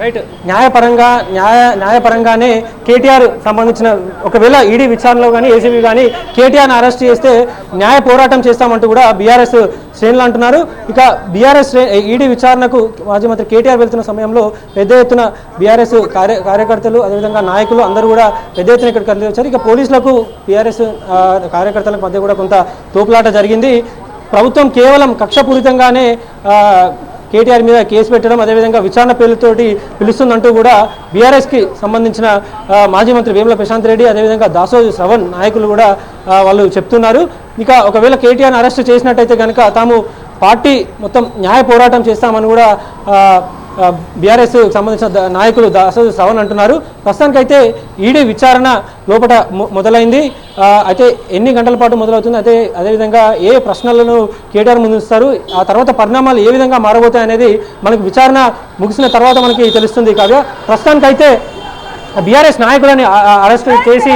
Right. న్యాయపరంగానే KTR సంబంధించిన ఒకవేళ ED విచారణలో కానీ ఏసీబీ కానీ కేటీఆర్ని అరెస్ట్ చేస్తే న్యాయ పోరాటం చేస్తామంటూ కూడా బీఆర్ఎస్ శ్రేణులు అంటున్నారు. ఇక బీఆర్ఎస్ ఈడీ విచారణకు మాజీ మంత్రి కేటీఆర్ వెళ్తున్న సమయంలో పెద్ద ఎత్తున బీఆర్ఎస్ కార్యకర్తలు అదేవిధంగా నాయకులు అందరూ కూడా పెద్ద ఎత్తున ఇక్కడ కలిసి వచ్చారు. ఇక పోలీసులకు బీఆర్ఎస్ కార్యకర్తలకు మధ్య కూడా కొంత తోపులాట జరిగింది. ప్రభుత్వం కేవలం కక్షపూరితంగానే కేటీఆర్ మీద కేసు పెట్టడం అదేవిధంగా విచారణ పేర్లతోటి పిలుస్తుందంటూ కూడా బీఆర్ఎస్కి సంబంధించిన మాజీ మంత్రి వేముల ప్రశాంత్ రెడ్డి అదేవిధంగా దాసోజు శ్రవణ్ నాయకులు కూడా వాళ్ళు చెప్తున్నారు. ఇక ఒకవేళ కేటీఆర్ని అరెస్ట్ చేసినట్టయితే కనుక తాము పార్టీ మొత్తం న్యాయ పోరాటం చేస్తామని కూడా బీఆర్ఎస్ సంబంధించిన నాయకులు దాసోజు శ్రవణ్ అంటున్నారు. ప్రస్తుతానికైతే ఈడీ విచారణ లోపల మొదలైంది. అయితే ఎన్ని గంటల పాటు మొదలవుతుంది, అదేవిధంగా ఏ ప్రశ్నలను కేటీఆర్ ముందుస్తారు, ఆ తర్వాత పరిణామాలు ఏ విధంగా మారబోతాయి అనేది మనకు విచారణ ముగిసిన తర్వాత మనకి తెలుస్తుంది. కాగా ప్రస్తుతానికైతే బీఆర్ఎస్ నాయకులని అరెస్ట్ చేసి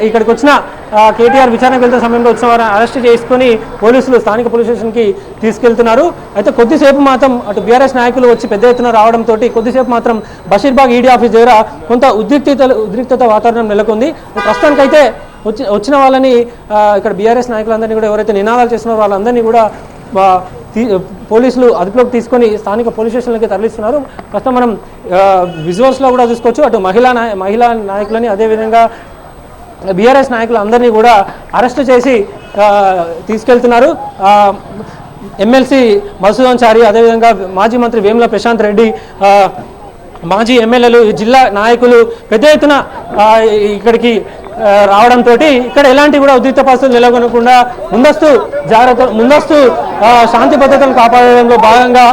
ఇక్కడికి వచ్చిన కేటీఆర్ విచారణకు వెళ్తున్న సమయంలో వచ్చిన వారిని అరెస్ట్ చేసుకుని పోలీసులు స్థానిక పోలీస్ స్టేషన్కి తీసుకెళ్తున్నారు. అయితే కొద్దిసేపు మాత్రం అటు బీఆర్ఎస్ నాయకులు వచ్చి పెద్ద ఎత్తున రావడంతో కొద్దిసేపు మాత్రం బషీర్బాగ్ ఈడీ ఆఫీస్ దగ్గర కొంత ఉద్రిక్తత వాతావరణం నెలకొంది. ప్రస్తుతానికైతే వచ్చిన వాళ్ళని ఇక్కడ బీఆర్ఎస్ నాయకులందరినీ కూడా ఎవరైతే నినాదాలు చేస్తున్నారో వాళ్ళందరినీ కూడా పోలీసులు అదుపులోకి తీసుకొని స్థానిక పోలీస్ స్టేషన్లకి తరలిస్తున్నారు. ప్రస్తుతం మనం విజువల్స్లో కూడా చూసుకోవచ్చు. అటు మహిళా నాయకులని అదేవిధంగా బీఆర్ఎస్ నాయకులు అందరినీ కూడా అరెస్ట్ చేసి తీసుకెళ్తున్నారు. ఎమ్మెల్సీ మధుసూదన్ చారి అదేవిధంగా మాజీ మంత్రి వేముల ప్రశాంత్ రెడ్డి మాజీ ఎమ్మెల్యేలు జిల్లా నాయకులు పెద్ద ఎత్తున ఇక్కడికి రావడంతో ఇక్కడ ఎలాంటి కూడా ఉద్రిక్త పరిస్థితులు నెలకొనకుండా ముందస్తు శాంతి భద్రతను కాపాడడంలో భాగంగా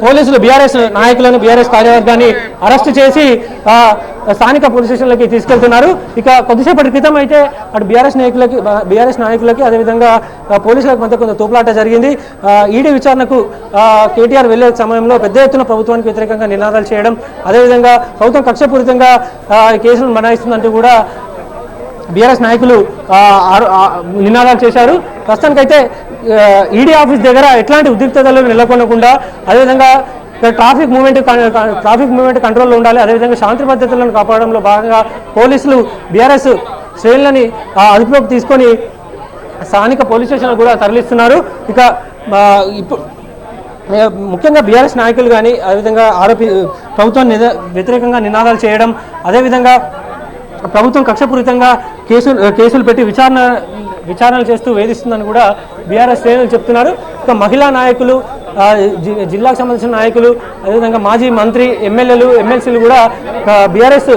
పోలీసులు బీఆర్ఎస్ నాయకులను బీఆర్ఎస్ కార్యవర్గాన్ని అరెస్ట్ చేసి స్థానిక పోలీస్ స్టేషన్లకి తీసుకెళ్తున్నారు. ఇక కొద్దిసేపటి క్రితం అయితే అటు బీఆర్ఎస్ నాయకులకి అదేవిధంగా పోలీసులకు మధ్య కొంత తోపులాట జరిగింది. ఈడీ విచారణకు కేటీఆర్ వెళ్లే సమయంలో పెద్ద ఎత్తున ప్రభుత్వానికి వ్యతిరేకంగా నినాదాలు చేయడం అదేవిధంగా ప్రభుత్వం కక్షపూరితంగా కేసులను మనాయిస్తుందంటూ కూడా బీఆర్ఎస్ నాయకులు నినాదాలు చేశారు. ప్రస్తుతానికైతే ఈడీ ఆఫీస్ దగ్గర ఎట్లాంటి ఉద్రిక్తతలు నెలకొనకుండా అదేవిధంగా ట్రాఫిక్ మూవ్మెంట్ కంట్రోల్లో ఉండాలి, అదేవిధంగా శాంతి భద్రతలను కాపాడడంలో భాగంగా పోలీసులు బీఆర్ఎస్ శ్రేణులని అదుపులోకి తీసుకొని స్థానిక పోలీస్ స్టేషన్లు కూడా తరలిస్తున్నారు. ఇక ఇప్పుడు ముఖ్యంగా బీఆర్ఎస్ నాయకులు కానీ అదేవిధంగా ప్రభుత్వాన్ని వ్యతిరేకంగా నినాదాలు చేయడం అదేవిధంగా ప్రభుత్వం కక్షపూరితంగా కేసులు పెట్టి విచారణలు చేస్తూ వేధిస్తుందని కూడా బీఆర్ఎస్ శ్రేణులు చెప్తున్నారు. ఇక మహిళా నాయకులు జిల్లాకు సంబంధించిన నాయకులు అదేవిధంగా మాజీ మంత్రి ఎమ్మెల్యేలు ఎమ్మెల్సీలు కూడా బీఆర్ఎస్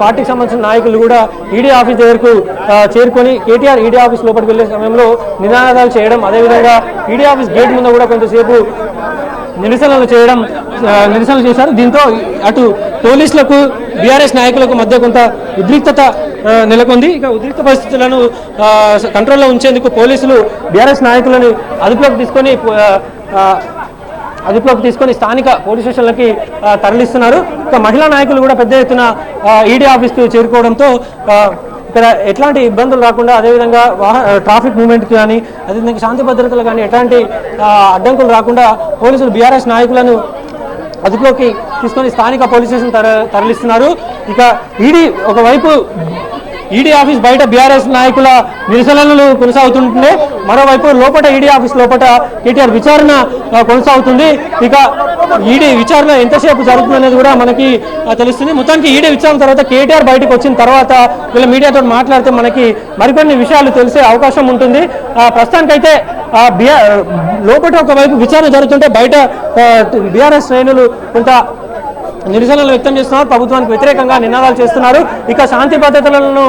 పార్టీకి సంబంధించిన నాయకులు కూడా ఈడీ ఆఫీస్ దగ్గరకు చేరుకొని కేటీఆర్ ఈడీ ఆఫీస్ లోపలికి వెళ్లే సమయంలో నినాదాలు చేయడం అదేవిధంగా ఈడీ ఆఫీస్ గేట్ ముందు కూడా కొంతసేపు నిరసనలు చేశారు. దీంతో అటు పోలీసులకు బీఆర్ఎస్ నాయకులకు మధ్య కొంత ఉద్రిక్తత నెలకొంది. ఇక ఉద్రిక్త పరిస్థితులను కంట్రోల్లో ఉంచేందుకు పోలీసులు బీఆర్ఎస్ నాయకులను అదుపులోకి తీసుకొని స్థానిక పోలీస్ స్టేషన్లకి తరలిస్తున్నారు. ఇక మహిళా నాయకులు కూడా పెద్ద ఎత్తున ఈడీ ఆఫీస్కు చేరుకోవడంతో ఇక్కడ ఎట్లాంటి ఇబ్బందులు రాకుండా అదేవిధంగా ట్రాఫిక్ మూవ్మెంట్కి కానీ అదేవిధంగా శాంతి భద్రతలు కానీ ఎట్లాంటి అడ్డంకులు రాకుండా పోలీసులు బీఆర్ఎస్ నాయకులను అదుపులోకి తీసుకొని స్థానిక పోలీస్ స్టేషన్ తరలిస్తున్నారు. ఇక ఒకవైపు ఈడీ ఆఫీస్ బయట బీఆర్ఎస్ నాయకుల నిరసనలు కొనసాగుతుంటే మరోవైపు లోపల ఈడీ ఆఫీస్ లోపల కేటీఆర్ విచారణ కొనసాగుతుంది. ఇక ఈడీ విచారణ ఎంతసేపు జరుగుతుందనేది కూడా మనకి తెలుస్తుంది. మొత్తానికి ఈడీ విచారణ తర్వాత కేటీఆర్ బయటకు వచ్చిన తర్వాత వీళ్ళ మీడియాతో మాట్లాడితే మనకి మరికొన్ని విషయాలు తెలిసే అవకాశం ఉంటుంది. ప్రస్తుతానికైతే లోపల ఒకవైపు విచారణ జరుగుతుంటే బయట బీఆర్ఎస్ శ్రేణులు కొంత నిరసనలు వ్యక్తం చేస్తున్నారు, ప్రభుత్వానికి వ్యతిరేకంగా నినాదాలు చేస్తున్నారు. ఇక శాంతి భద్రతలను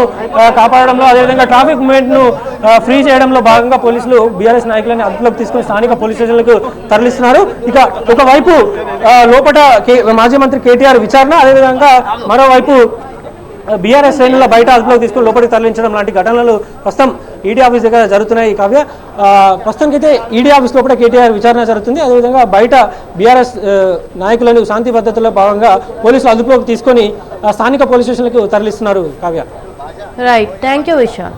కాపాడడంలో అదేవిధంగా ట్రాఫిక్ మూవ్మెంట్ను ఫ్రీ చేయడంలో భాగంగా పోలీసులు బీఆర్ఎస్ నాయకులను అదుపులోకి తీసుకుని స్థానిక పోలీస్ స్టేషన్లకు తరలిస్తున్నారు. ఇక ఒకవైపు లోపల మాజీ మంత్రి కేటీఆర్ విచారణ అదేవిధంగా మరోవైపు బీఆర్ఎస్ శ్రేణుల బయట అదుపులోకి తీసుకుని లోపలికి తరలించడం లాంటి ఘటనలు ప్రస్తుతం ఈడీ ఆఫీస్ దగ్గర జరుగుతున్నాయి. కావ్య ప్రస్తుతానికైతే ఈడీ ఆఫీస్ లోపల కేటీఆర్ విచారణ జరుగుతుంది. అదేవిధంగా బయట బీఆర్ఎస్ నాయకులను శాంతి భద్రతలో భాగంగా పోలీసులు అదుపులోకి తీసుకొని స్థానిక పోలీస్ స్టేషన్లకు తరలిస్తున్నారు. Kavya. Right, thank you Vishal.